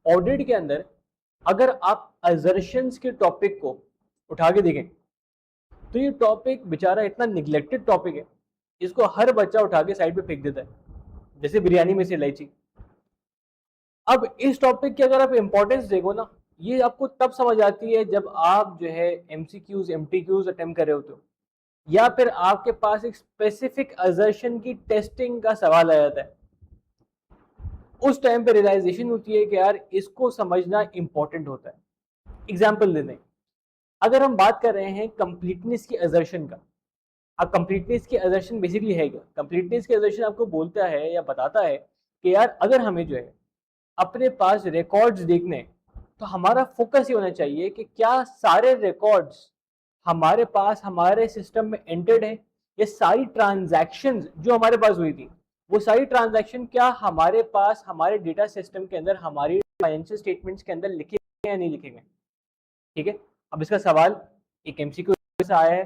Audit के अंदर अगर आप असर्शंस के टॉपिक को उठा के देखें तो ये टॉपिक बेचारा इतना निगलेक्टेड टॉपिक है, इसको हर बच्चा उठा के साइड पे फेंक देता है, जैसे बिरयानी में से इलायची। अब इस टॉपिक की अगर आप इंपॉर्टेंस देखो ना, ये आपको तब समझ आती है जब आप जो है एमसीक्यूज एमटीक्यूज अटेम्प्ट कर रहे होते हो, या फिर आपके पास एक स्पेसिफिक असर्शन की टेस्टिंग का सवाल आ जाता है। उस टाइम पे रियलाइजेशन होती है कि यार इसको समझना इंपॉर्टेंट होता है। एग्जाम्पल दे दें, अगर हम बात कर रहे हैं कंप्लीटनेस की असर्शन का। अब कंप्लीटनेस की असर्शन बेसिकली है क्या? कंप्लीटनेस की असर्शन आपको बोलता है या बताता है कि यार अगर हमें जो है अपने पास रिकॉर्ड्स देखने हैं, तो हमारा फोकस ये होना चाहिए कि क्या सारे रिकॉर्ड्स हमारे पास हमारे सिस्टम में एंटर्ड है, ये सारी ट्रांजैक्शंस जो हमारे पास हुई थी वो सारी ट्रांजैक्शन क्या हमारे पास हमारे डेटा सिस्टम के अंदर हमारी फाइनेंशियल स्टेटमेंट्स के अंदर लिखे गए या नहीं लिखे गए। ठीक है, अब इसका सवाल एक एमसीक्यू से आया है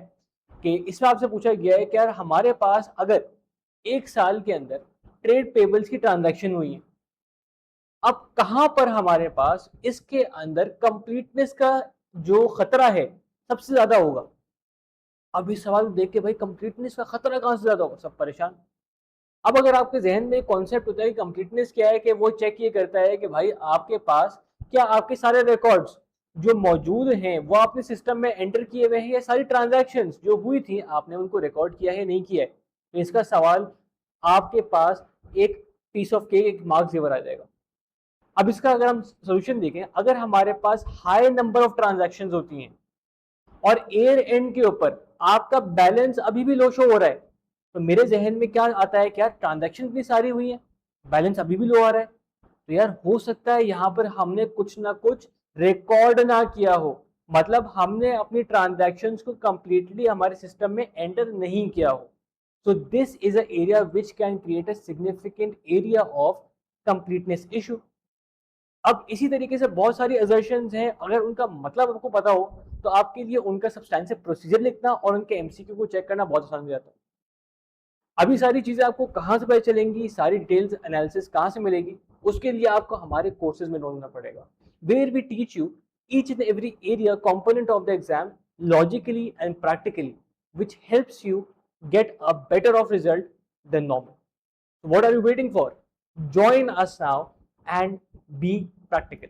कि इसमें आपसे पूछा गया है कि यार हमारे पास अगर एक साल के अंदर ट्रेड पेबल्स की ट्रांजैक्शन हुई है, अब कहां पर हमारे पास इसके अंदर कंप्लीटनेस का जो खतरा है सबसे ज्यादा होगा। अब इस सवाल देख के भाई कंप्लीटनेस का खतरा कहां से ज्यादा होगा, सब परेशान। अब अगर आपके जहन में कॉन्सेप्ट होता है कि कंप्लीटनेस क्या है, कि वो चेक ये करता है कि भाई आपके पास क्या आपके सारे रिकॉर्ड्स जो मौजूद हैं वो आपने सिस्टम में एंटर किए हुए हैं, या सारी ट्रांजैक्शंस जो हुई थी आपने उनको रिकॉर्ड किया है नहीं किया है। तो इसका सवाल आपके पास एक पीस ऑफ केक, एक मार्क्स जेवर आ जाएगा। अब इसका अगर हम सोल्यूशन देखें, अगर हमारे पास हाई नंबर ऑफ ट्रांजैक्शंस होती हैं और ईयर एंड के ऊपर आपका बैलेंस अभी भी लो शो हो रहा है, तो मेरे जहन में क्या आता है कि यार ट्रांजैक्शन इतनी सारी हुई है, बैलेंस अभी भी लो आ रहा है, तो यार हो सकता है यहाँ पर हमने कुछ ना कुछ रिकॉर्ड ना किया हो, मतलब हमने अपनी ट्रांजैक्शंस को कंप्लीटली हमारे सिस्टम में एंटर नहीं किया हो। So this is a area which can create a significant area of completeness issue. अब इसी तरीके से बहुत सारी असर्शंस हैं, अगर उनका मतलब आपको पता हो तो आपके लिए उनका सब्सटैंशियल प्रोसीजर लिखना और उनके एमसीक्यू को चेक करना बहुत आसान हो जाता है। अभी सारी चीजें आपको कहाँ से पता चलेंगी, सारी डिटेल्स एनालिसिस कहाँ से मिलेगी, उसके लिए आपको हमारे कोर्सेज में होना पड़ेगा, where we teach you each and every area component of the exam logically and practically, which helps you get a better of result than normal. So what are you waiting for? Join us now and be practical.